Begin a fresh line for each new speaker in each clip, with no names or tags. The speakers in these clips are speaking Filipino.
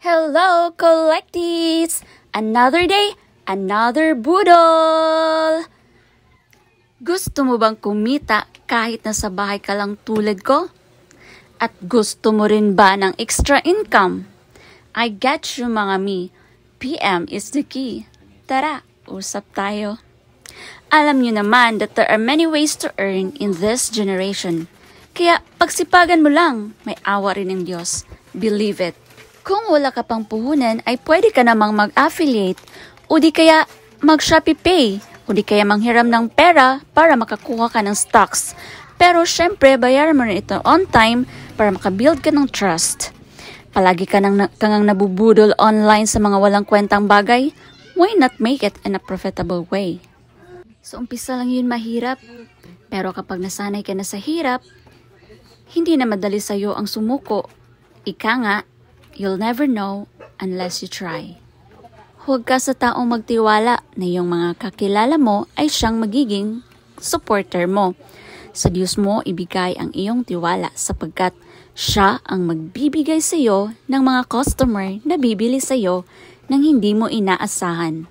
Hello, collectees! Another day, another budol! Gusto mo bang kumita kahit nasa bahay ka lang tulad ko? At gusto mo rin ba ng extra income? I get you mga mi. PM is the key. Tara, usap tayo. Alam niyo naman that there are many ways to earn in this generation. Kaya pagsipagan mo lang, may awa rin ng Diyos. Believe it. Kung wala ka pang puhunan, ay pwede ka namang mag-affiliate o di kaya mag-Shopee Pay o di kaya manghiram ng pera para makakuha ka ng stocks. Pero syempre, bayaran mo rin ito on time para makabuild ka ng trust. Palagi ka nang nabubudol online sa mga walang kwentang bagay, why not make it in a profitable way? So umpisa lang yun mahirap, pero kapag nasanay ka na sa hirap, hindi na madali sa'yo ang sumuko. Ika nga, you'll never know unless you try. Huwag ka sa taong magtiwala na yung mga kakilala mo ay siyang magiging supporter mo. Sa Diyos mo ibigay ang iyong tiwala sapagkat siya ang magbibigay sa iyo ng mga customer na bibili sa iyo nang hindi mo inaasahan.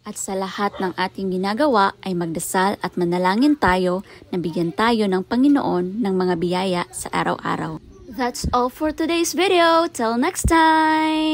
At sa lahat ng ating ginagawa ay magdasal at manalangin tayo na bigyan tayo ng Panginoon ng mga biyaya sa araw-araw. That's all for today's video. Till next time!